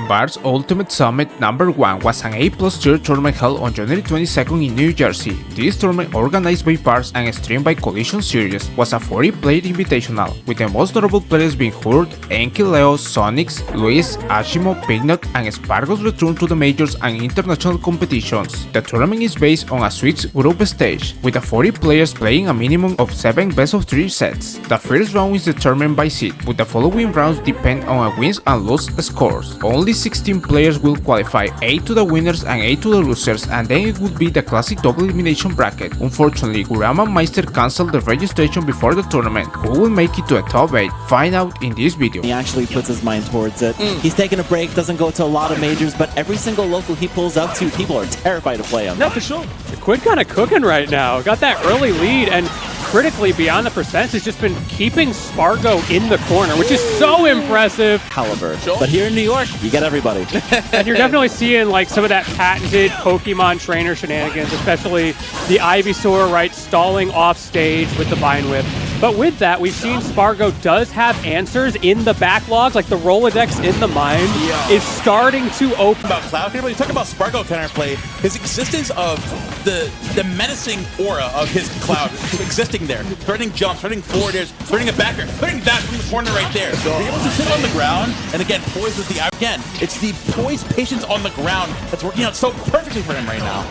Vars Ultimate Summit #1 was an A+ tier tournament held on January 22nd in New Jersey. This tournament, organized by Vars and streamed by Collision Series, was a 40-player invitational, with the most notable players being Mkleo, Sonix, Luis, Asimo, Peabnut, and SPARG0's return to the majors and international competitions. The tournament is based on a switched group stage, with the 40 players playing a minimum of 7 best-of-3 sets. The first round is determined by seed, with the following rounds depend on a wins and lose scores. Only 16 players will qualify, 8 to the winners and 8 to the losers, and then it would be the classic double elimination bracket. Unfortunately, Kurama and Maister cancelled the registration before the tournament. Who will make it to a top 8? Find out in this video. He actually puts his mind towards it. He's taking a break, doesn't go to a lot of majors, but every single local he pulls up to, people are terrified to play him. No, for sure. Quid kind of cooking right now. Got that early lead, and critically beyond the percents has just been keeping SPARG0 in the corner, which is so impressive. Caliber. But here in New York, you get everybody. And you're definitely seeing like some of that patented Pokemon trainer shenanigans, especially the Ivysaur, right, stalling off stage with the Vine Whip. But with that, we've seen SPARG0 does have answers in the backlog, like the Rolodex in the mind is starting to open. About Cloud, you talk about SPARG0 counterplay, his existence of the menacing aura of his Cloud existing there, threatening jumps, threatening forwarders, threatening a backer, threatening that from the corner right there. So being able to sit on the ground and again poise with the again, it's the poise patience on the ground that's working out so perfectly for him right now.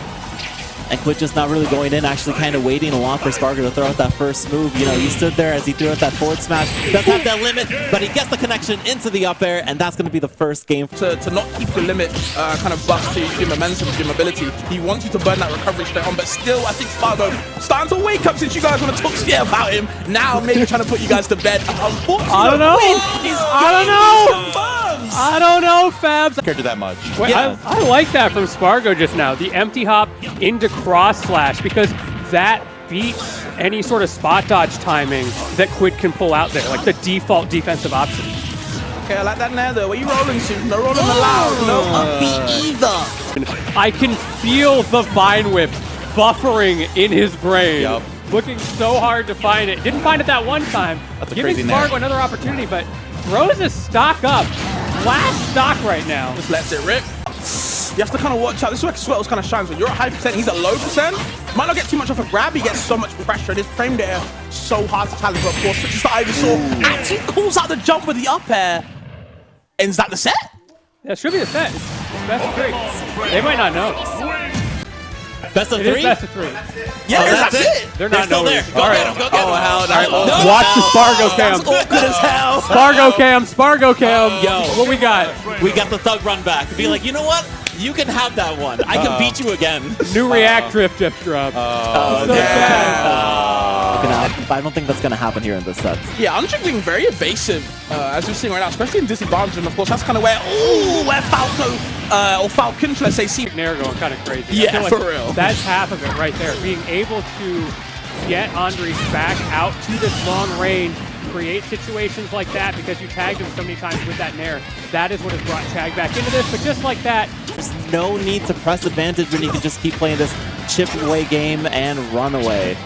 And Quid just not really going in, actually kind of waiting along for SPARG0 to throw out that first move. You know, he stood there as he threw out that forward smash. Doesn't have that limit, but he gets the connection into the up air, and that's going to be the first game. To not keep the limit kind of buff to your momentum, your mobility. He wants you to burn that recovery straight on, but still, I think SPARG0 starting to wake up since you guys want to talk shit about him. Now, maybe trying to put you guys to bed. I don't know. I don't know, Fabs. Compared to that much. Wait, Yeah. I like that from SPARG0 just now. The empty hop into cross slash, because that beats any sort of spot dodge timing that Quid can pull out there, like the default defensive option. Okay, I like that nair though. Where you rolling to? No rolling allowed. No Upbeat either. I can feel the Vine Whip buffering in his brain. Yep. Looking so hard to find it. Didn't find it that one time. That's a Giving crazy nair. SPARG0 another opportunity, but throws his stock up. Last stock right now. Just lets it rip. You have to kind of watch out. This is where Sweatles kind of shines. When you're at high percent, he's at low percent. Might not get too much off a grab. He gets so much pressure. And his frame there so hard to challenge. But of course, switches to Ivysaur. Actually calls out the jump with the up air. And is that the set? That should be the set. It's best of 3. They might not know. Best of It is 3? best of 3. Yeah, that's it. They're They're not still knowing. there. Go get him, go get him. Hell no. No. Watch the SPARG0 cam. That's awkward as hell. SPARG0 cam, SPARG0 cam. Yo. What we got? We got the thug run back. Be like, you know what? You can have that one. I can beat you again. New react drift drop. Oh, so sad. I don't think that's going to happen here in this set. Yeah, Anarchy being very evasive, as we're seeing right now, especially in disadvantage. And of course, that's kind of where, where Falco, or Falcon, let's say, see. Nair going kind of crazy. Yeah, I feel like for real. That's half of it right there. Being able to get Andres back out to this long range, create situations like that because you tagged him so many times with that Nair. That is what has brought Chag back into this, but just like that. There's no need to press advantage when you can just keep playing this chip away game and run away.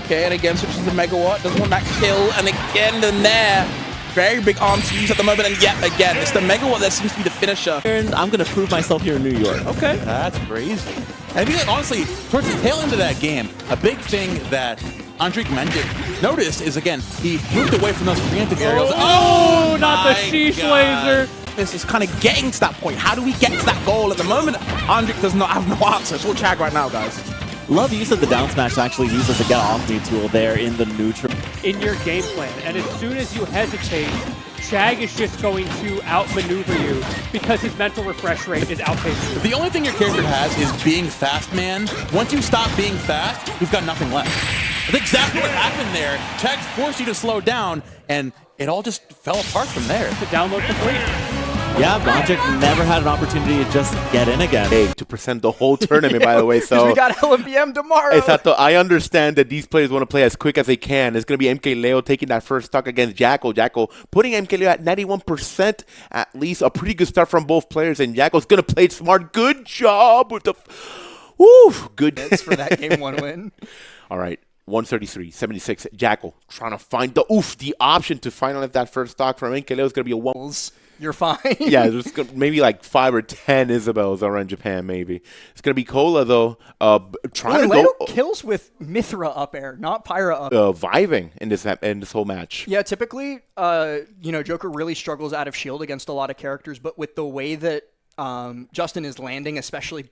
Okay, and again, switches to Megawatt. Doesn't want that kill. And again, the Nair. Very big arm to use at the moment. And yet again, it's the Megawatt that seems to be the finisher. And I'm going to prove myself here in New York. Okay. That's crazy. And I think that honestly, towards the tail end of that game, a big thing that Andrique noticed is, again, he moved away from those preemptive aerials. Oh, not the my sheesh God. laser. This is kind of getting to that point. How do we get to that goal? At the moment, Andrique does not have no answer. It's all Chag right now, guys. Love use of the down smash to actually use as a get off me tool there in the neutral. In your game plan, and as soon as you hesitate, Chag is just going to outmaneuver you because his mental refresh rate is outpacing you. The only thing your character has is being fast, man. Once you stop being fast, you've got nothing left. That's exactly what happened there. Chag forced you to slow down, and it all just fell apart from there. The download complete. Yeah, Logic never had an opportunity to just get in again. To present the whole tournament, by the way. So we got LMBM tomorrow. Exacto. I understand that these players want to play as quick as they can. It's going to be Mkleo taking that first stock against Jackal. Jackal putting Mkleo at 91%, at least a pretty good start from both players. And Jackal's going to play it smart. Good job with the... Woo! Good. for that game 1 win. All right. 133, 76. Jackal trying to find the option to finalize that first stock from Mkleo. Is going to be a 1. you're fine. Yeah, there's maybe like 5 or 10 Isabels around Japan, maybe. It's going to be Cola, though, trying to Leo go... kills with Mithra up air, not Pyra up. Vibing in this whole match. Yeah, typically, Joker really struggles out of shield against a lot of characters, but with the way that Justin is landing, especially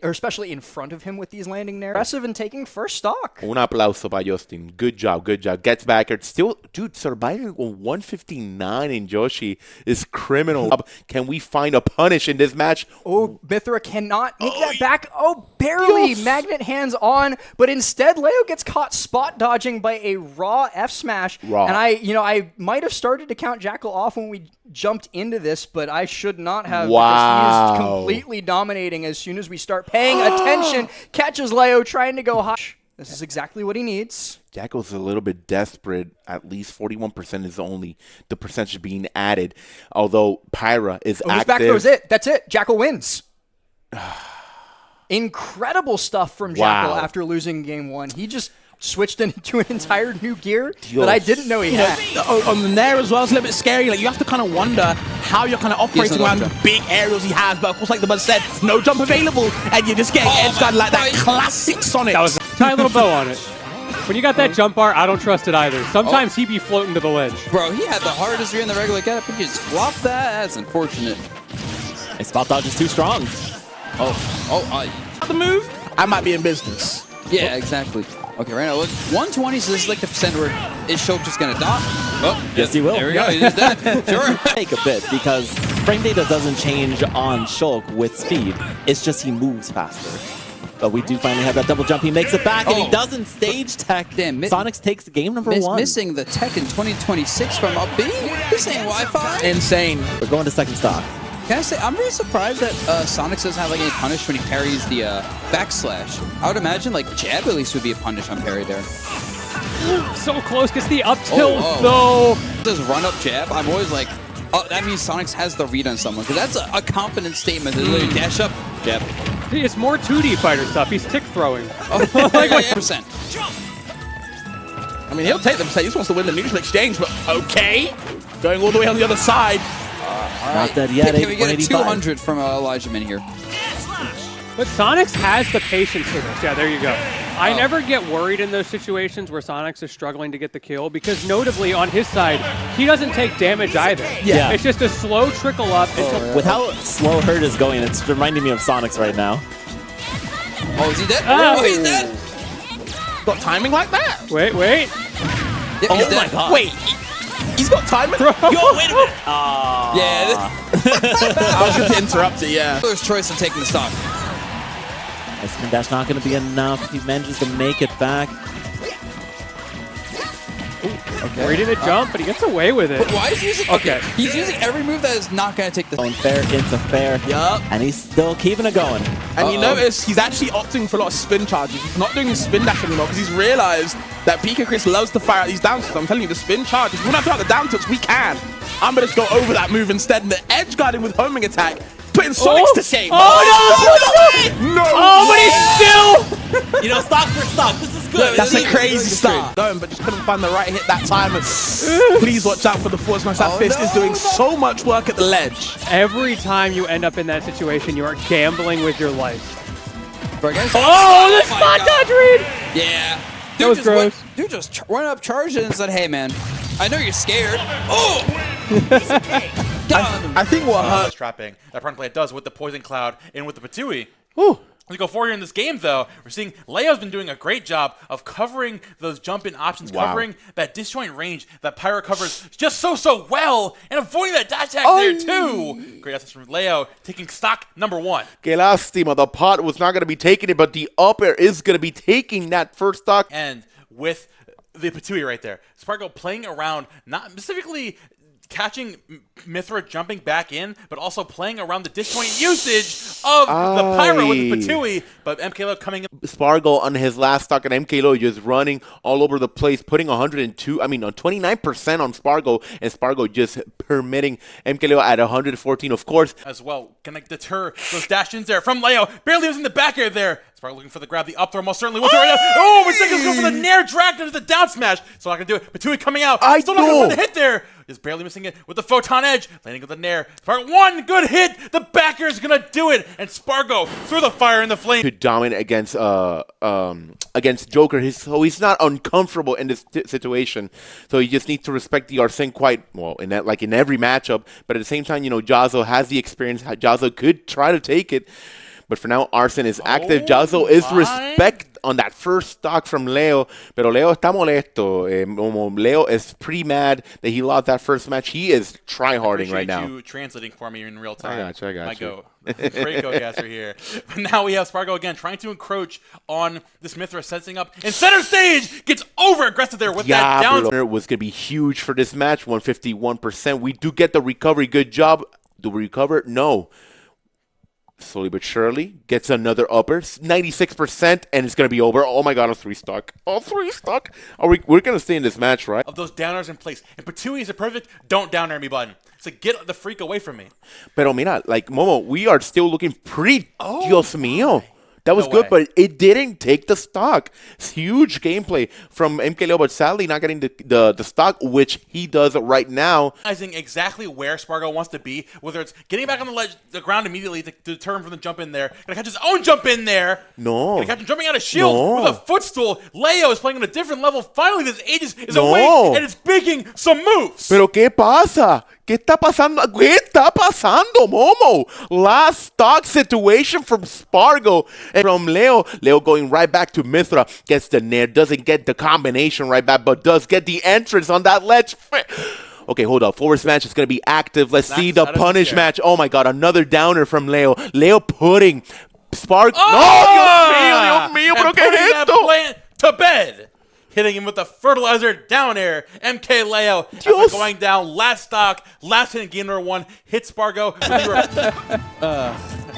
especially in front of him with these landing narratives, aggressive and taking first stock. Un aplauso para Justin. Good job, good job. Gets back. It's still, dude, surviving on 159 in Joshi is criminal. Can we find a punish in this match? Oh, Mithra cannot make that back. Oh, barely. Yes. Magnet hands on, but instead Leo gets caught spot dodging by a raw F smash. And I might have started to count Jackal off when we jumped into this, but I should not have. Because he is completely dominating as soon as we start paying attention. Catches Leo trying to go high. This is exactly what he needs. Jackal's a little bit desperate. At least 41% is only the percentage being added. Although Pyra is active. His back throw's it. That's it. Jackal wins. Incredible stuff from Jackal after losing game 1. He just switched into an entire new gear that I didn't know he had. On there as well, it's a little bit scary. Like, you have to kind of wonder how you're kind of operating around the big aerials he has. But of course, like the buzz said, no jump available, and you're just getting edge guard like that classic Sonix. That was a tiny little bow on it. When you got that jump bar, I don't trust it either. Sometimes he be floating to the ledge. Bro, he had the hardest rear in the regular getup, and he just flopped that. That's unfortunate. His spot dodge is too strong. The move, I might be in business. Yeah, exactly. Okay, right now, look, 120, so this is like the percent where is Shulk just going to dot? Oh, yes, he will. There we go, he just did it. Sure. Take a bit, because frame data doesn't change on Shulk with speed. It's just he moves faster. But we do finally have that double jump. He makes it back, and he doesn't stage tech. Damn, Sonix takes game number 1. Missing the tech in 2026 from up B. This ain't Wi-Fi. Insane. We're going to second stock. Can I say, I'm really surprised that Sonix doesn't have like any punish when he parries the backslash. I would imagine like jab at least would be a punish on parry there. So close, gets the up tilt though. Does run up jab, I'm always like, oh, that means Sonix has the read on someone, because that's a confident statement. Literally dash up, jab. It's more 2D fighter stuff. He's tick throwing. Like 1%. I mean, he'll take them. Say he just wants to win the neutral exchange, but okay. Going all the way on the other side. Not dead yet. Can we get a 200 from Elijah Min here? But Sonix has the patience for this. Yeah, there you go. I never get worried in those situations where Sonix is struggling to get the kill, because notably on his side, he doesn't take damage either. Yeah. It's just a slow trickle up. With how slow Hurt is going, it's reminding me of Sonix right now. Oh, is he dead? Oh, he's dead! Got timing like that? Wait. Yeah, Oh my god. Wait, he's got timing? Yo, wait a minute. Yeah. I was going to interrupt it, yeah. First choice of taking the stock. Spin dash not going to be enough. He manages to make it back. Okay. Ready to jump, but he gets away with it. But why is he using... Okay, he's using every move that is not going to take the... Going fair into fair. Yup. And he's still keeping it going. And you notice he's actually opting for a lot of spin charges. He's not doing his spin dash anymore because he's realized that Pika Chris loves to fire out these down tilts. I'm telling you, the spin charges, we don't have to have the down tilts, we can. I'm going to just go over that move instead. And the edge guarding with homing attack, putting Sonix to shame. No! Oh, but he's still... You know, stock for stock. This is good. That's a crazy start. Going, but just couldn't find the right hit that time. And please watch out for the forward smash. That fist is doing so much work at the ledge. Every time you end up in that situation, you are gambling with your life. Oh, the spot dodge read! Yeah. That was gross. Dude just went up, charged it, and said, hey, man, I know you're scared. Oh! I think what hurt... Trapping that front play does with the Poison Cloud and with the Patui. Whew. As we go forward here in this game, though, we're seeing Leo's been doing a great job of covering those jump-in options, covering that disjoint range that Pyra covers just so well, and avoiding that dash attack there, too. Great assist from Leo, taking stock number 1. Que lástima. The pot was not going to be taking it, but the up air is going to be taking that first stock. And with the Patui right there, SPARG0 playing around, not specifically catching Mithra jumping back in, but also playing around the disjoint usage of the Pyro with the Patui, but Mkleo coming in. SPARG0 on his last stock, and Mkleo just running all over the place, putting 29% on SPARG0, and SPARG0 just permitting Mkleo at 114, of course. As well, can deter those dash-ins there from Leo, barely using the back air there. Spargo looking for the grab, the up throw most certainly will do right now. Oh, Mistaken's going for the Nair drag into the down smash. Still not going to do it. Patui coming out. Still not going for the hit there. Just barely missing it with the Photon Edge. Landing with the Nair. Spargo, one good hit. The backer is going to do it. And Spargo through the fire and the flame. To dominate against Joker, so he's not uncomfortable in this situation. So you just need to respect the Arsene quite well in that, like in every matchup. But at the same time, you know, Jazzo has the experience. Jazzo could try to take it. But for now, Arsene is active. Jazzo is respect on that first stock from Leo. Pero Leo está molesto. Leo is pretty mad that he lost that first match. He is tryharding right now. You translating for me in real time. I got you. Great go-gasser here. But now we have Spargo again trying to encroach on this Mithra, sensing up in center stage. Gets over-aggressive there with that down. Was going to be huge for this match, 151%. We do get the recovery. Good job. Do we recover? No. Slowly but surely gets another upper, 96%, and it's gonna be over. Oh my God, a 3-stock. Oh, 3-stock. We're gonna stay in this match, right? Of those downers in place, and Patui is a perfect don't downer me button. So get the freak away from me. Pero mira, like Momo, we are still looking pretty. Dios mío. That was No good, way. but it didn't take the stock. It's huge gameplay from Mkleo, but sadly not getting the stock, which he does right now. Realizing exactly where Spargo wants to be, whether it's getting back on the ground immediately to deter him from the jump in there, gonna catch his own jump in there. No. Gonna catch him jumping out of shield with a footstool. Leo is playing on a different level. Finally, this Aegis is No. awake and it's making some moves. Pero ¿qué pasa? ¿Qué está pasando? ¿Qué está pasando, Momo? Last stock situation from Spargo and from Leo. Leo going right back to Mithra. Gets the Nair. Doesn't get the combination right back, but does get the entrance on that ledge. Okay, hold up. Forward smash is going to be active. Let's see the punish match. Oh, my God. Another downer from Leo. Leo putting Spark. Oh! No, Dios mío, pero And ¿qué putting es that esto? plant to bed. Hitting him with the fertilizer down air. Mkleo after going down last stock, last hit in game number 1, hit Spargo. Now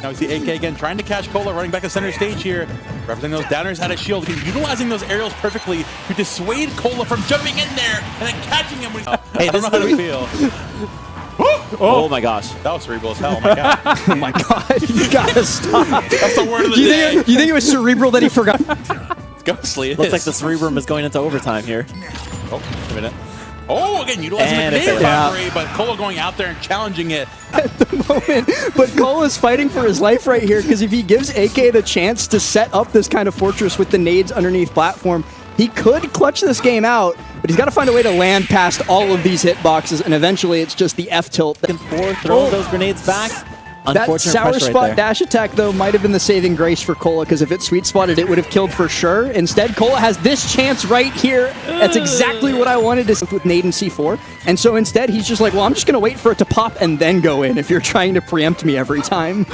we see AK again trying to catch Cola, running back to center stage here. Representing those downers out of shield, utilizing those aerials perfectly to dissuade Cola from jumping in there and then catching him when he's Hey, I don't know how to feel. Oh my gosh. That was cerebral as hell. Oh my God. Oh my God, you gotta stop. That's the word of the Do day. you think it was cerebral that he forgot? Ghostly. Looks like the Cerebrum is going into overtime here. Oh, wait a minute. Oh, again, utilizing And the it's nade a- recovery, but Cola going out there and challenging it. At the moment, but Cole is fighting for his life right here because if he gives AK the chance to set up this kind of fortress with the nades underneath platform, he could clutch this game out, but he's got to find a way to land past all of these hitboxes, and eventually it's just the F tilt. And four, throwing those grenades back. That Unfortunate sour pressure spot right there. dash attack, though, might have been the saving grace for Cola, because if it sweet spotted, it would have killed for sure. Instead, Cola has this chance right here. That's exactly what I wanted to see with Nade and C4. And so instead, he's just like, well, I'm just going to wait for it to pop and then go in if you're trying to preempt me every time.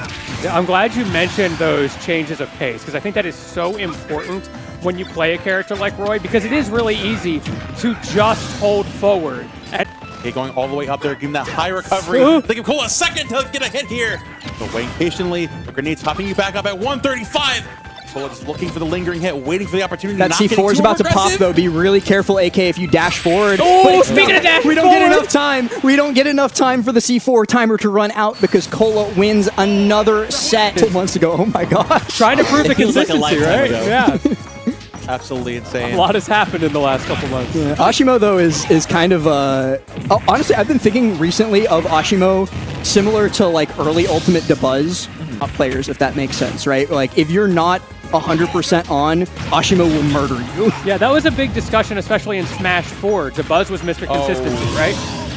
Yeah, I'm glad you mentioned those changes of pace, because I think that is so important when you play a character like Roy, because it is really easy to just hold forward. Okay, going all the way up there, giving that high recovery. They give Cola a second to get a hit here. So waiting patiently, the grenade's popping you back up at 135. Cola just looking for the lingering hit, waiting for the opportunity. That not C4 getting is too about to pop, aggressive. though. Be really careful, AK, if you dash forward. Oh, speaking of dash we don't get forward. enough time. We don't get enough time for the C4 timer to run out because Cola wins another set. 2 months ago. Oh my gosh. Trying to prove the It feels like a consistency, lifetime right? ago. Yeah. Absolutely insane. A lot has happened in the last couple months. Yeah. Asimo, though, is kind of honestly, I've been thinking recently of Asimo similar to like early Ultimate Dabuzz players, if that makes sense, right? Like if you're not 100% on, Asimo will murder you. Yeah, that was a big discussion, especially in Smash 4. Dabuzz was Mr. Consistency, right?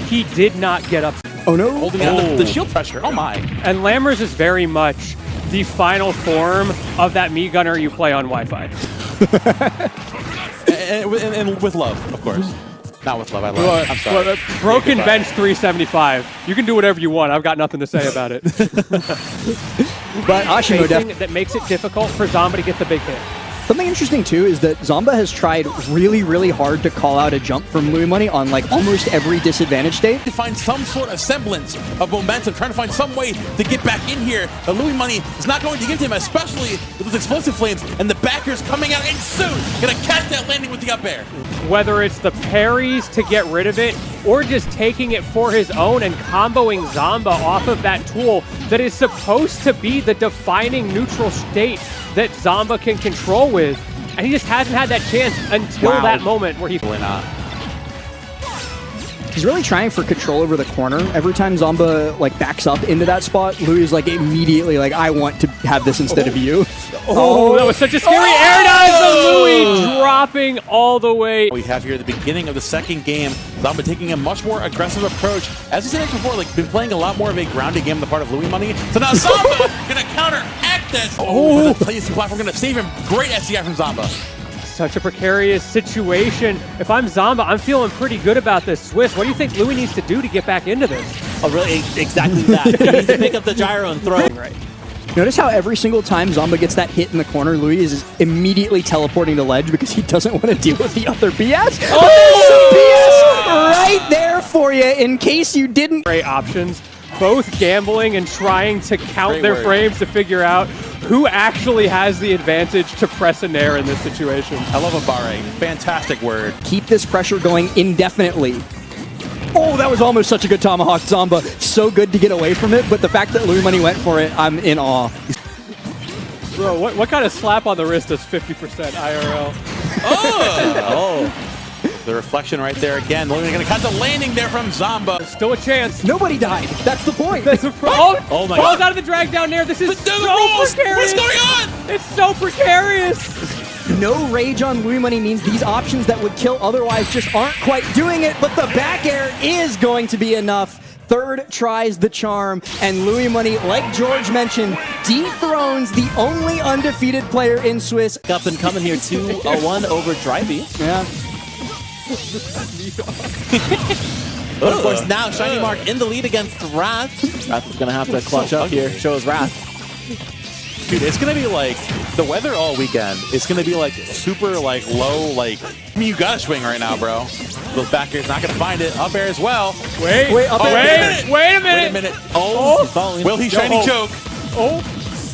He did not get up. Oh no! Holding out the shield pressure. Oh my. And Lammers is very much the final form of that Mii Gunner you play on Wi-Fi. and with love, of course. Not with love, I love. I'm sorry. Broken bench 375. You can do whatever you want. I've got nothing to say about it. But Asimo Facing definitely. that makes it difficult for Zomba to get the big hit. Something interesting too is that Zomba has tried really, really hard to call out a jump from Louis Money on like almost every disadvantage state. To find some sort of semblance of momentum, trying to find some way to get back in here. But Louis Money is not going to give him, especially with those explosive flames and the backers coming out and soon gonna catch that landing with the up air. Whether it's the parries to get rid of it or just taking it for his own and comboing Zamba off of that tool that is supposed to be the defining neutral state that Zamba can control with. And he just hasn't had that chance until that moment where he... Really not. He's really trying for control over the corner. Every time Zamba like backs up into that spot, Louis is like immediately like, I want to have this instead of you. Oh, that was such a scary air dive, but Louis dropping all the way. We have here at the beginning of the second game, Zamba taking a much more aggressive approach. As we said before, like been playing a lot more of a grounded game on the part of Louis Money. So now Zamba gonna counteract this. Oh, the place platform gonna save him. Great SDI from Zamba. Such a precarious situation. If I'm Zamba, I'm feeling pretty good about this. Swiss, what do you think Louis needs to do to get back into this? Oh, really? Exactly that. He needs to pick up the gyro and throw. Right. Notice how every single time Zamba gets that hit in the corner, Louis is immediately teleporting to ledge because he doesn't want to deal with the other BS. Oh, there's some BS right there for you in case you didn't. Great options. Both gambling and trying to count their frames to figure out who actually has the advantage to press a nair in this situation. I love a barre. Fantastic word. Keep this pressure going indefinitely. Oh, that was almost such a good tomahawk, Zamba. So good to get away from it, but the fact that Louis Money went for it, I'm in awe. Bro, what kind of slap on the wrist does 50% IRL? Oh! The reflection right there again. Louis gonna catch a landing there from Zamba. Still a chance. Nobody died. That's the point. That's a oh my God. Out of the drag down there. This is so precarious. What's going on? It's so precarious. No rage on Louis Money means these options that would kill otherwise just aren't quite doing it, but the back air is going to be enough. Third tries the charm, and Louis Money, like George mentioned, dethrones the only undefeated player in Swiss. Up and coming here, 2-1 over Drivey. Yeah. But of course, now Shiny Mark in the lead against Wrath. Wrath is going to have to clutch up here, show his Wrath. Dude, it's going to be like, the weather all weekend, it's going to be like super like low, like, I mean, you got to swing right now, bro. Those back air's not going to find it. Up air as well. Wait, up air. Wait a minute. Wait a minute. Oh, will he shiny choke? Oh,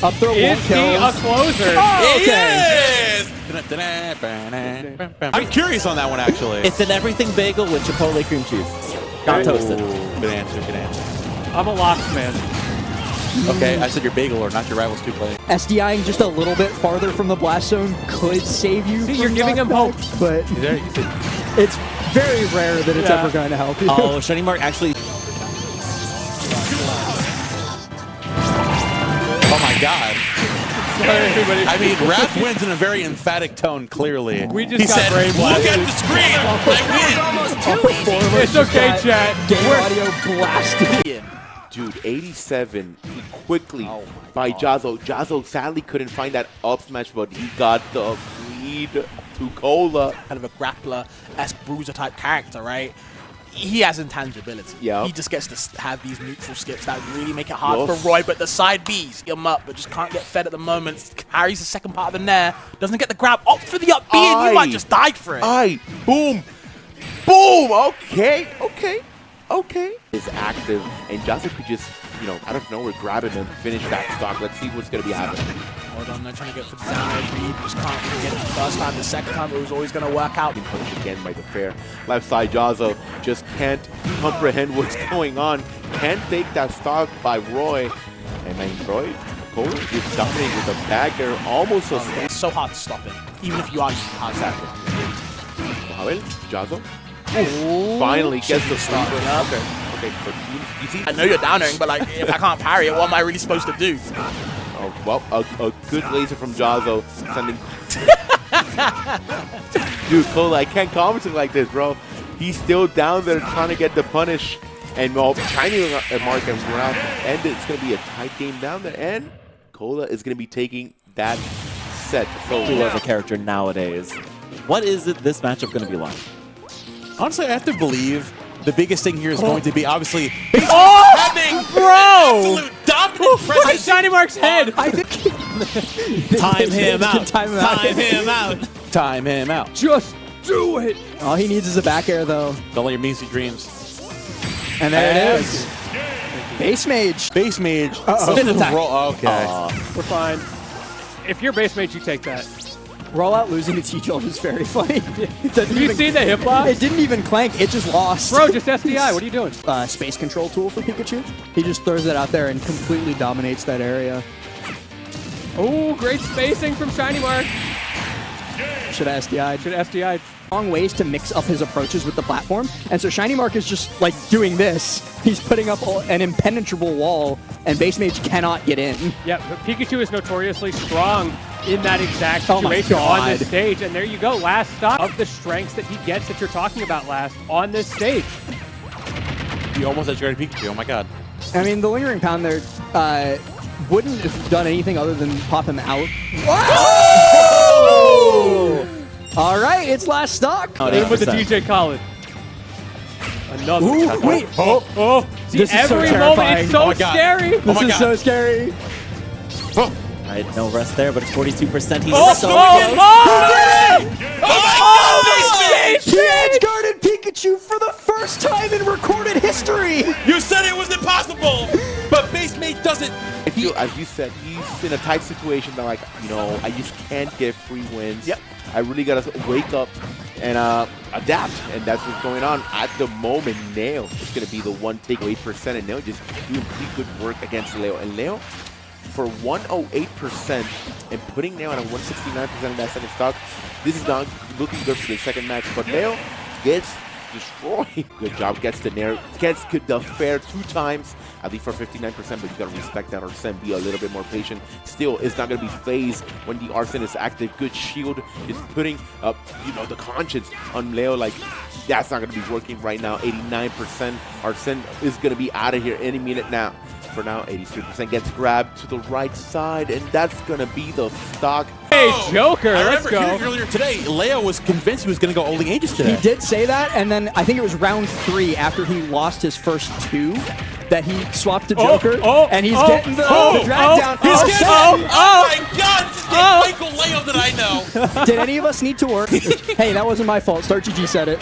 Up throw is won't he kill. a closer? Oh, okay. Yes! I'm curious on that one, actually. It's an everything bagel with Chipotle cream cheese. Got toasted. Good answer, good answer. I'm a locks man. Okay, I said your bagel or not your rivals 2 play. SDIing just a little bit farther from the blast zone could save you. See, from you're giving him knockback, hope. but it's very rare that it's ever going to help you. Oh, Shiny Mark actually... Oh my God. Sorry, everybody. I mean, Wrath wins in a very emphatic tone, clearly. We just he got said, brain look blasted. at the screen! I win! It's okay, chat. Game audio blasted. Dude, 87 quickly by Jazo. Jazo sadly couldn't find that up smash, but he got the lead to Cola. Kind of a grappler-esque bruiser type character, right? He has intangibility. Yeah. He just gets to have these neutral skips that really make it hard for Roy, but the side Bs, him up, but just can't get fed at the moment. Carries the second part of the nair, doesn't get the grab, opt for the up B, and you might just die for it. Boom! Boom! Okay. Is active, and Jazo could just, you know, out of nowhere grab him and finish that stock. Let's see what's going to be happening. Hold on, they're trying to get for the down air read, just can't get it the first time. The second time, it was always going to work out. Being punished again by the fair left side. Jazo just can't comprehend what's going on. Can't take that stock by Roy. And then Roy, Cola is dominating with the back there, almost a It's so hard to stop it, even if you are using hard second. Jazo finally gets the start. Okay, so you see, I know you're down airing, but like, if I can't parry it, what am I really supposed to do? oh, well, a good laser from Jazo sending. Dude, Cola, I can't comment like this, bro. He's still down there trying to get the punish, and Shiny Mark and Wrath end it. It's going to be a tight game down there, and Cola is going to be taking that set. So Who as a character nowadays. What is it this matchup going to be like? Honestly, I have to believe the biggest thing here is going to be, obviously, Oh, bro! absolute dominant presence. Shiny Mark's head. I think Time him out. Time him out. Time him out. Time him out. Just do it. All he needs is a back air, though. Don't let your measly dreams. And there it is. Base Mage. Base Mage. Spin attack. Okay. We're fine. If you're base mage, you take that. Rollout losing to T-Jolt is very funny. Did you see the hip lock? It didn't even clank. It just lost. Bro, just SDI. What are you doing? Space control tool for Pikachu. He just throws it out there and completely dominates that area. Oh, great spacing from Shiny Mark. Should have SDI'd. Should have SDI'd. Long ways to mix up his approaches with the platform, and so Shiny Mark is just like doing this. He's putting up an impenetrable wall, and Base Mage cannot get in. Yeah, but Pikachu is notoriously strong in that exact Oh my situation on this God. stage, and there you go, last stop of the strengths that he gets that you're talking about last on this stage. You almost had Jared Pikachu. Oh my god. I mean, the Lingering Pound there wouldn't have done anything other than pop him out. Whoa! All right, it's last stock. In with the DJ Khaled. Another. Ooh, wait. Oh. See, This is so every terrifying. moment it's Oh so my God. scary. This my is God. so scary. All right, no rest there, but it's 42%. He's Oh, so He edge guarded Pikachu for the first time in recorded history. You said it was impossible, but Base Mate does it. As you said, he's in a tight situation that, like, you know, I just can't get free wins. Yep. I really gotta wake up and adapt, and that's what's going on at the moment. Nail is gonna be the one take 8%, and Nail just doing pretty good work against Leo. And Leo, for 108% and putting Nail on a 169% of that second stock, this is not looking good for the second match. But Nail gets destroyed. Good job. Gets the Nair. Gets the fair 2 times. At least for 59%, but you gotta respect that Arsene, be a little bit more patient. Still, it's not gonna be phased when the Arsene is active. Good shield is putting up, you know, the conscience on Leo. Like, that's not gonna be working right now. 89%. Arsene is gonna be out of here any minute now. For now, 83% gets grabbed to the right side, and that's gonna be the stock. Hey, Joker, I let's remember go. hearing earlier today, Leo was convinced he was going to go Only Ages today. He did say that, and then I think it was round 3 after he lost his first 2 that he swapped to Joker, and he's getting the drag down. He's getting Arsene! oh my god! This is the Michael Leo that I know. Did any of us need to work? Hey, that wasn't my fault. Start GG said it.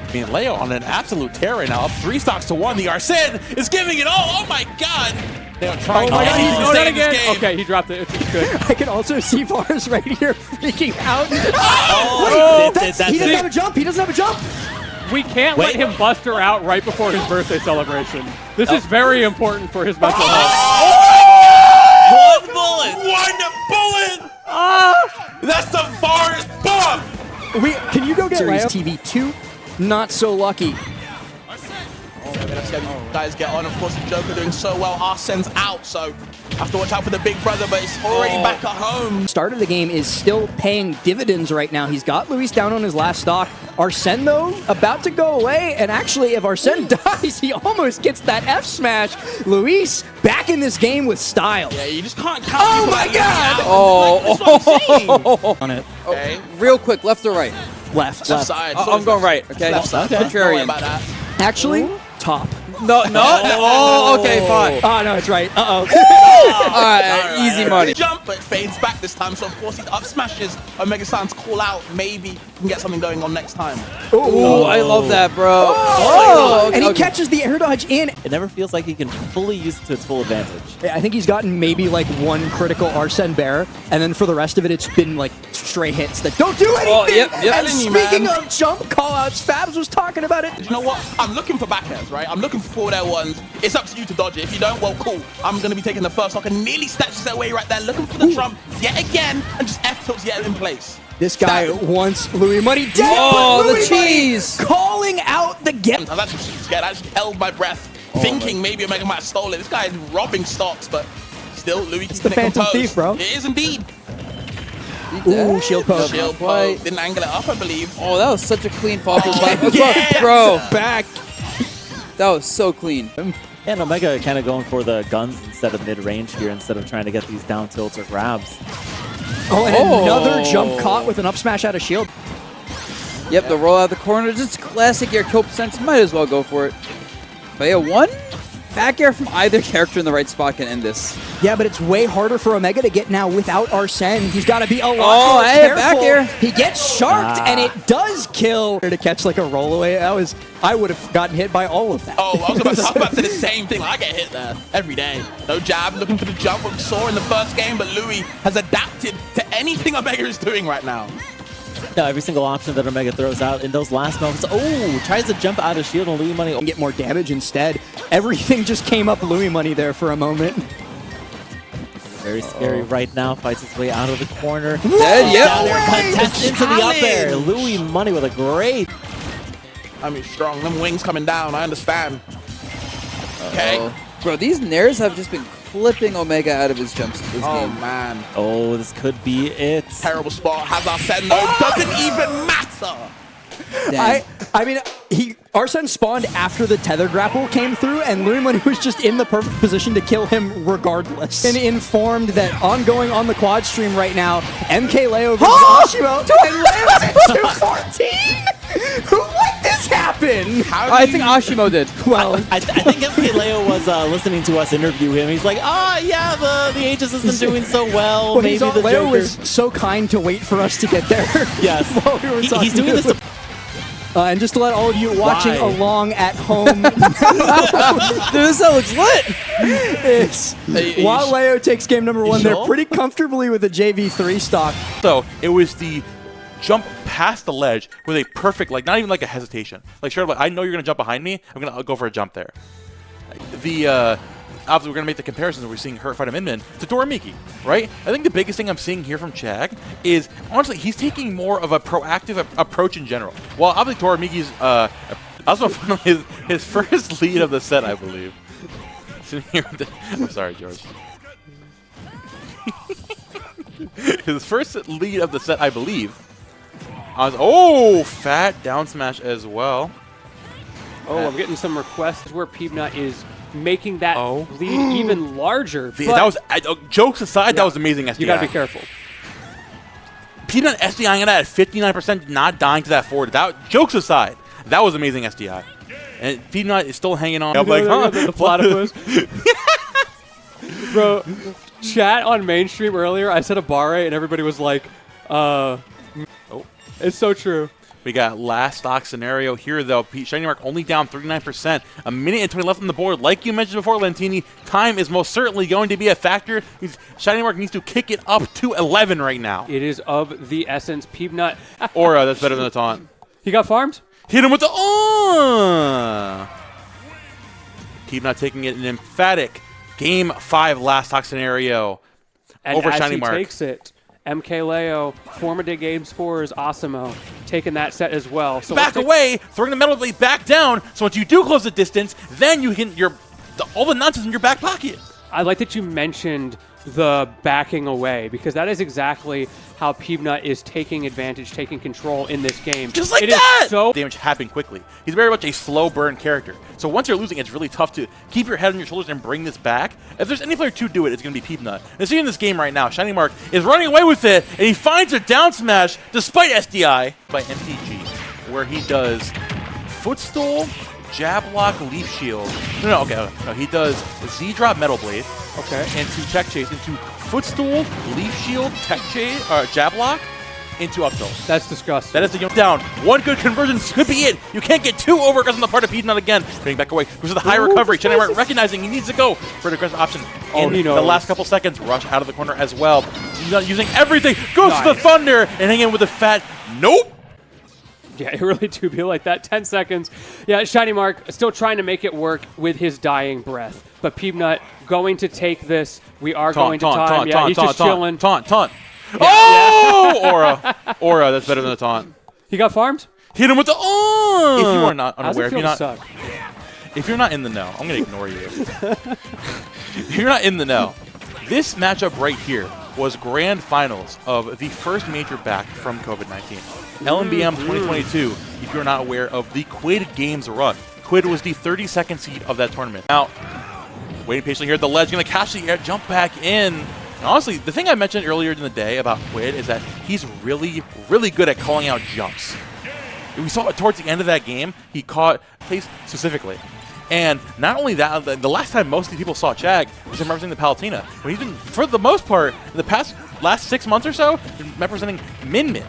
I mean, Leo on an absolute tear right now, up 3 stocks to 1. The Arsene is giving it all. Oh my god! Leo trying Oh my God, anything he's to doing stay it in this again. game. Okay, he dropped it. It's good. I can also see Vars right here freaking out. Oh, He doesn't have a jump. He doesn't have a jump. We can't let him bust her out right before his birthday celebration. This is very important for his mental health. One bullet. One bullet! That's the Vars bomb! Can you go get Series Leo? TV2? Not so lucky. Let's get these guys get on. Of course, the Joker doing so well. Arsene's out, so have to watch out for the big brother, but it's already back at home. Start of the game is still paying dividends right now. He's got Luis down on his last stock. Arsene, though, about to go away. And actually, if Arsene dies, he almost gets that F smash. Luis back in this game with style. Yeah, you just can't count. Oh people my like that God! out. That's what I'm saying. On it. Okay. Real quick, left or right? Left. Left side. I'm going right. Okay. Left side. Okay. Don't worry Contrarian. about that. Actually, top. No. Oh, okay, fine. Oh, no, it's right. Uh-oh. All right, easy money. Jump, but fades back this time. So of course, these up smashes Omega Sans call out. Maybe you can get something going on next time. Ooh, I love that, bro. Oh, and he okay. catches the air dodge in. It never feels like he can fully use it to its full advantage. I think he's gotten maybe like 1 critical Arsene Bear, and then for the rest of it, it's been like stray hits that don't do anything. Oh, yep. And Telling you, speaking man. of jump callouts, Fabs was talking about it. You know what? I'm looking for back airs, right? I'm looking for forward air ones. It's up to you to dodge it. If you don't, well, cool. I'm going to be taking the first stock and nearly snatches it away right there, looking for the trump yet again, and just F-tilts yet in place. This guy wants Louis Money dead. Oh, but the Louis Money cheese. calling out the get. I was actually scared. I just held my breath, thinking maybe Omega might have stolen it. This guy is robbing stocks, but still, Louis keeps the it Phantom composed. Thief, bro. It is indeed. Ooh, shield poke. Shield quite. poke. Didn't angle it up, I believe. Oh, that was such a clean fall through. yes! Bro, Back. that was so clean. And Omega kind of going for the guns instead of mid-range here, instead of trying to get these down tilts or grabs. Oh, and another jump caught with an up smash out of shield. Yep, the roll out of the corner. Just classic air kill sense. Might as well go for it. But yeah, 1 back air from either character in the right spot can end this. Yeah, but it's way harder for Omega to get now without Arsene. He's got to be a lot more hey, careful. back air. He gets sharked, and it does kill. To catch like a rollaway, I would have gotten hit by all of that. Oh, I was about to say the same thing. I get hit there every day. No jab, looking for the jump we saw in the first game, but Louis has adapted to anything Omega is doing right now. No, every single option that Omega throws out in those last moments. Oh, tries to jump out of shield on Louis Money. And get more damage instead. Everything just came up Louis Money there for a moment. Very scary right now. Fights his way out of the corner. Dead, yep. Down air contest into the up air. Louis Money with a great. I mean, strong. Them wings coming down. I understand. Okay. Bro, these nairs have just been clipping Omega out of his jumps this Oh, game. man. Oh, this could be it. Terrible spot. Has Arsene, though. Doesn't even matter. Dang. I mean, Arsene spawned after the tether grapple came through, and Louis Money was just in the perfect position to kill him regardless. And informed that ongoing on the quad stream right now, Mkleo versus Asimo, and Leo's at 214. Who let this happen? I think Asimo did. Well, I think Mkleo was listening to us interview him. He's like, yeah, the Aegis isn't doing so well. well, Maybe the Leo Joker. was so kind to wait for us to get there. Yes. While we were He's talking doing to this. him. And just to let all of you watching Why? along at home, Dude, this looks lit. is while Leo takes game number 1, they're sure? pretty comfortably with a JV3 stock. So it was the jump past the ledge with a perfect, like, not even like a hesitation. Like, sure, like, I know you're going to jump behind me. I'm going to go for a jump there. Obviously, we're going to make the comparisons we're seeing her fight him in to Doramiki, right? I think the biggest thing I'm seeing here from Chag is, honestly, he's taking more of a proactive approach in general. Well, obviously, Doramiki's, also his first lead of the set, I believe. Sitting here with the, I'm sorry, George. His first lead of the set, I believe. Oh, fat down smash as well. Oh, I'm getting some requests where Peabnut is making that Oh. lead even larger. That was, jokes aside, that was amazing SDI. You gotta be careful. Peabnut SDIing it at 59%, not dying to that forward. That, jokes aside, that was amazing SDI. And Peabnut is still hanging on. I'm like, huh? The platypus. Bro, chat on mainstream earlier, I said a barre and everybody was like, It's so true. We got last stock scenario here, though. Shiny Mark only down 39%. A minute and 20 left on the board. Like you mentioned before, Lentini, time is most certainly going to be a factor. Shiny Mark needs to kick it up to 11 right now. It is of the essence. Peabnut. Aura, that's better than a taunt. He got farmed? Hit him with the Peabnut taking it an emphatic Game 5 last stock scenario And over as Shiny he Mark. takes it, Mkleo, former day game scorers, Asimo, taking that set as well. So Back away, throwing the metal blade back down, so once you do close the distance, then you can all the nonsense in your back pocket. I like that you mentioned the backing away, because that is exactly how Peabnut is taking advantage, taking control in this game. Just like It is that! so Damage happening quickly. He's very much a slow burn character. So once you're losing, it's really tough to keep your head on your shoulders and bring this back. If there's any player to do it, it's going to be Peabnut. And seeing this game right now, Shiny Mark is running away with it, and he finds a down smash despite SDI by MTG, where he does footstool, jab block, leaf shield. No, he does Z-drop metal blade. Okay. Into tech chase, into footstool, leaf shield, tech chase, jab block, into up tilt. That's disgusting. That is the down. One good conversion could be it. You can't get two overcards on the part of Peabnut again. Getting back away. Goes to the high recovery. Shiny Mark recognizing he needs to go for an aggressive option. Oh, In he the knows. last couple seconds, rush out of the corner as well. He's not using everything. Goes to the Nice. Thunder and hang in with the fat. Nope. Yeah, it really do be like that. 10 seconds. Yeah, Shiny Mark still trying to make it work with his dying breath. But Peabnut going to take this. We are going to time. Yeah, he's just chilling. Taunt. Oh! Aura, that's better than a taunt. He got farmed? Hit him with the If you are not How's it unaware, feel to suck? if you're not in the know, I'm going to ignore you. If you're not in the know, this matchup right here was grand finals of the first major back from COVID-19. LMBM 2022, if you're not aware of the Quid Games run. Quid was the 32nd seed of that tournament. Now, waiting patiently here at the ledge, going to catch the air, jump back in. And honestly, the thing I mentioned earlier in the day about Quid is that he's really, really good at calling out jumps. We saw it towards the end of that game. He caught place specifically. And not only that, the last time most of the people saw Chag was him representing the Palutena. But he's been, for the most part, in the last 6 months or so, representing Min.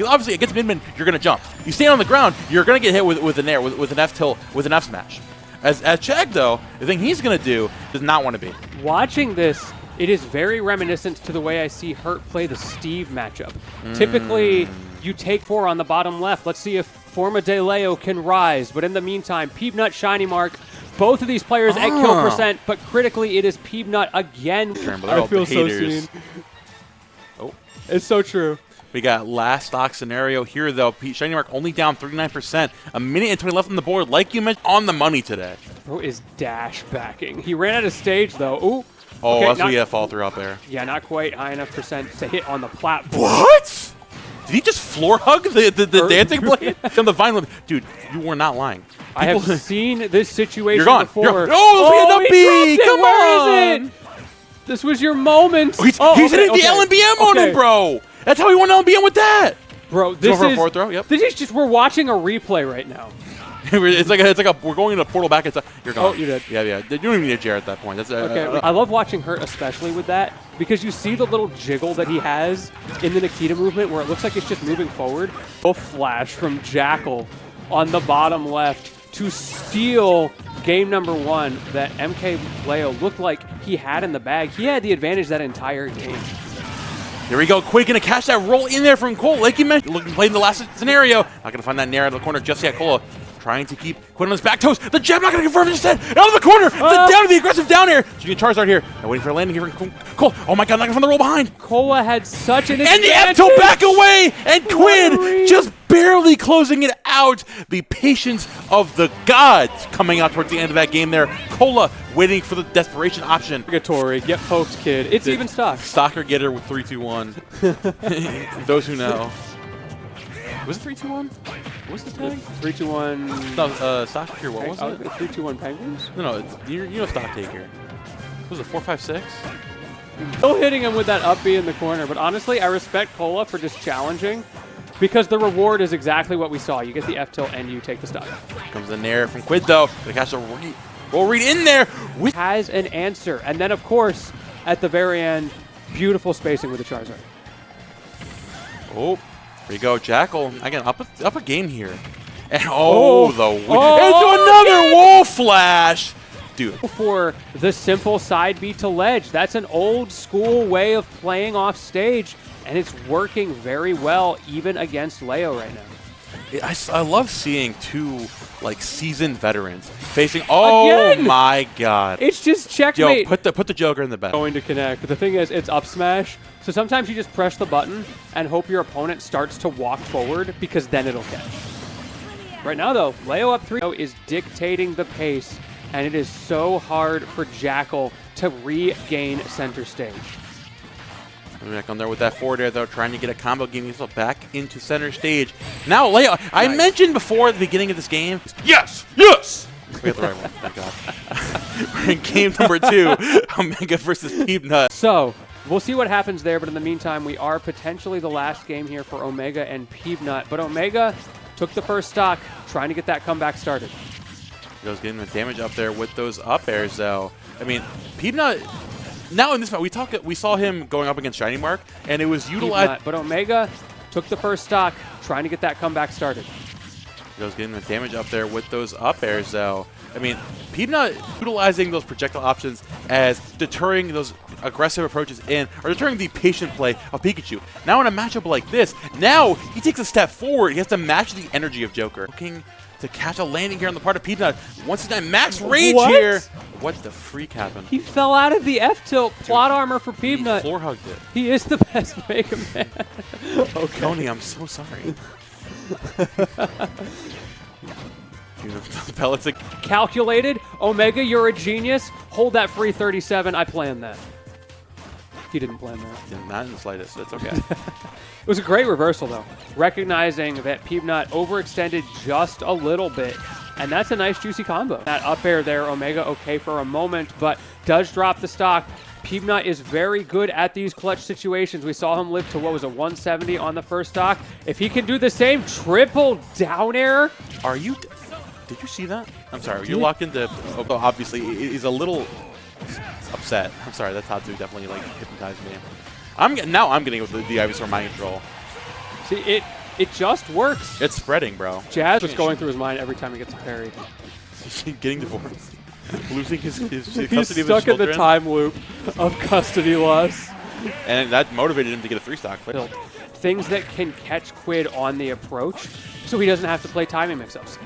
Obviously, against Min, you're going to jump. You stand on the ground, you're going to get hit with an air, with an F tilt, with an F smash. As Chag, though, the thing he's going to do does not want to be. Watching this, it is very reminiscent to the way I see Hurt play the Steve matchup. Typically, you take 4 on the bottom left. Let's see if Forma de Leo can rise. But in the meantime, Peabnut, Shiny Mark, both of these players at kill percent, but critically, it is Peabnut again. I feel so seen. Oh, it's so true. We got last stock scenario here, though. Shiny Mark only down 39%. A minute and 20 left on the board, like you mentioned, on the money today. Bro is dash backing. He ran out of stage, though. Ooh. Oh, okay, that's what you have fall through up there. Yeah, not quite high enough percent to hit on the platform. What? Did he just floor hug the dancing blade on the vine? Dude, you were not lying. I have seen this situation You're gone. before. Oh, he B! Come Where on! is it? This was your moment. Oh, he's hitting the LNBM on him, bro. That's how he won LNBM with that. Bro, this is fourth throw. Yep. This is just, we're watching a replay right now. it's like a we're going in a portal back. You're gone. Oh, you did. Yeah. You don't even need a Jared at that point. That's okay. I love watching Hurt, especially with that, because you see the little jiggle that he has in the Nikita movement, where it looks like it's just moving forward. A flash from Jackal on the bottom left to steal game number 1 that Mkleo looked like he had in the bag. He had the advantage that entire game. Here we go. Quick, going to catch that roll in there from Cole. Like you mentioned, looking played in the last scenario. Not going to find that nair out of the corner just yet. Cole trying to keep Quinn on his back toes. The jab not going to confirm instead. Out of the corner. Down to the aggressive down air. So you can Charizard here. And waiting for a landing here from Cole. Oh my god, not going to find the roll behind. Kola had such an advantage. And the F-tilt back away. And Quinn just barely closing it out. The patience of the gods coming out towards the end of that game there. Kola waiting for the desperation option. Purgatory, get poked, kid. It's even stock. Stalker getter with 3-2-1. Those who know. Was it 3-2-1? What was his tag? 3-2-1. No, Stock Taker, what was it? 3-2-1 Penguins? No, you know Stock Taker. Was it 4-5-6? Still hitting him with that up B in the corner, but honestly, I respect Kola for just challenging, because the reward is exactly what we saw. You get the F-tilt and you take the stock. Comes the nair from Quid, though. They catch a roll read in there. Has an answer. And then, of course, at the very end, beautiful spacing with the Charizard. Oh, here we go. Jackal, again, up a game here. And into another wall flash. Dude. For the simple side B to ledge. That's an old school way of playing off stage, and it's working very well even against Leo right now. I love seeing two seasoned veterans facing. Oh Again! My god! It's just checkmate. Yo, put the Joker in the back. Going to connect. But the thing is, it's up smash. So sometimes you just press the button and hope your opponent starts to walk forward, because then it'll catch. Right now, though, Leo up 3 is dictating the pace, and it is so hard for Jackal to regain center stage. Back on there with that forward air, though, trying to get a combo, getting himself back into center stage. Now, Leo, nice. I mentioned before at the beginning of this game. Yes! Yes! We got the right one. Thank God. We're in game number 2, Omega versus Peabnut. So, we'll see what happens there, but in the meantime, we are potentially the last game here for Omega and Peabnut. But Omega took the first stock, trying to get that comeback started. Goes getting the damage up there with those up airs, though. I mean, Peabnut. Now in this match, we saw him going up against Shiny Mark, and it was utilized. But Omega took the first stock, trying to get that comeback started. Goes getting the damage up there with those up airs, though. I mean, Peabnut utilizing those projectile options as deterring those aggressive approaches or deterring the patient play of Pikachu. Now in a matchup like this, now he takes a step forward. He has to match the energy of Joker. Looking to catch a landing here on the part of Peabnut. Once again, max rage here. What the freak happened? He fell out of the F-tilt. Plot armor for Peabnut. He floor hugged it. He is the best Mega Man. Okay. Tony, I'm so sorry. Pellets calculated. Omega, you're a genius. Hold that free 37. I planned that. He didn't plan that. Yeah, not in the slightest. That's okay. It was a great reversal, though, recognizing that Peabnut overextended just a little bit, and that's a nice, juicy combo. That up air there, Omega okay for a moment, but does drop the stock. Peabnut is very good at these clutch situations. We saw him live to, what was it, 170 on the first stock. If he can do the same, triple down air. Are you... Did you see that? I'm sorry. You're locked into... Obviously, he's a little upset. I'm sorry. That Tatsu definitely, like, hypnotized me. Now I'm getting with the Ivysaur mind control. See, it just works. It's spreading, bro. Jazz was going through his mind every time he gets a parry. Getting divorced. Losing his custody He's of his stuck in the children. time loop of custody loss. And that motivated him to get a 3-stock. Things that can catch Quid on the approach, so he doesn't have to play timing mix-ups.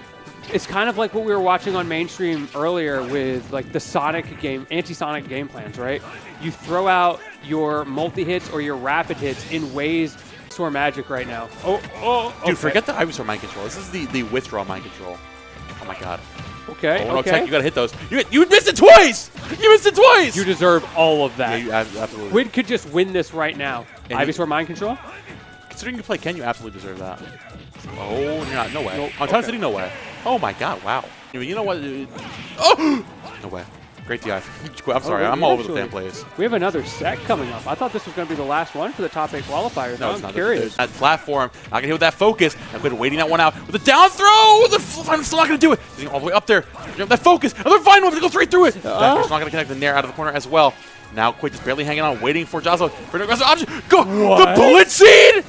It's kind of like what we were watching on mainstream earlier with like the Sonic game, anti-Sonic game plans, right? You throw out your multi-hits or your rapid hits in ways. Ivysaur magic right now. Dude, forget the Ivysaur mind control. This is the withdrawal mind control. Oh my god. Okay, no okay. Tech, you gotta hit those. You missed it twice! You missed it twiise! You deserve all of that. Yeah, you absolutely. Quid could just win this right now. And Ivysaur mind control? Considering you play Ken, you absolutely deserve that. Oh, you're not. No way. Nope. On Town City, no way. Oh my god, wow. You know what? Oh! No way. Great DI. I'm sorry, I'm all over the damn place. We have another set coming up. I thought this was going to be the last one for the top 8 qualifiers. No, Now it's I'm not. curious. That platform, not gonna hit with that focus. I'm gonna waiting that one out with a down throw. I'm still not gonna do it. He's all the way up there. That focus. Another fine one to go straight through it. That's not gonna connect the Nair out of the corner as well. Now Quid just barely hanging on, waiting for Jazzo for an aggressive option. Go! What? The bullet seed!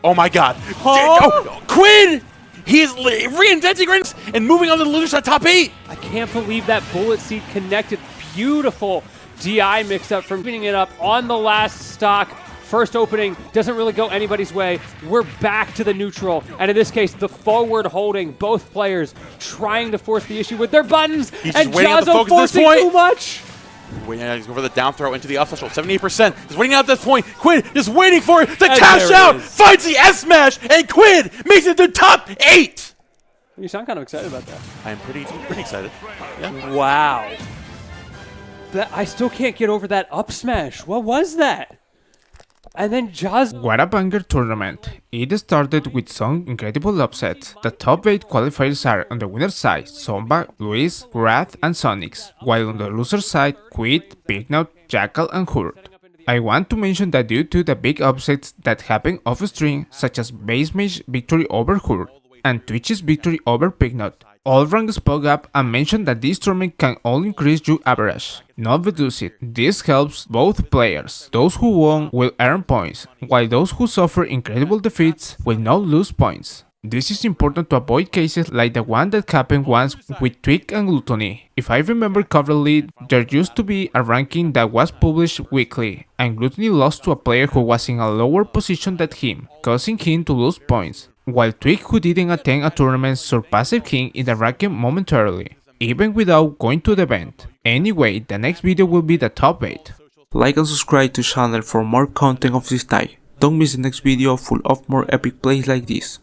Oh my god. Oh, Quid! He is reinventing rings and moving on to the loser side top 8. I can't believe that bullet seed connected. Beautiful DI mix-up from beating it up on the last stock. First opening doesn't really go anybody's way. We're back to the neutral, and in this case, the forward holding, both players trying to force the issue with their buttons, He's and just waiting out the Jazzo focus at this forcing point. too much. He's going for the down throw into the up special, 78%. Just waiting out at this point. Quid just waiting for it to And cash there it out. is. Finds the S smash, and Quid makes it to top 8. You sound kind of excited about that. I am pretty excited. Yeah. Wow. I still can't get over that up smash. What was that? And then Jazz. What a banger tournament. It started with some incredible upsets. The top 8 qualifiers are on the winner's side, Zomba, Luis, Wrath and Sonix, while on the loser's side, Quid, Peabnut, Jackal and Hurt. I want to mention that due to the big upsets that happen off-stream, such as Basemage's victory over Hurt and Twitch's victory over Peabnut, all ranks spoke up and mentioned that this tournament can only increase your average, not reduce it. This helps both players. Those who won will earn points, while those who suffer incredible defeats will not lose points. This is important to avoid cases like the one that happened once with Twig and Gluttony. If I remember correctly, there used to be a ranking that was published weekly, and Gluttony lost to a player who was in a lower position than him, causing him to lose points, while Twig, who didn't attend a tournament, surpassed him in the ranking momentarily, even without going to the event. Anyway, the next video will be the top 8. Like and subscribe to channel for more content of this type. Don't miss the next video full of more epic plays like this.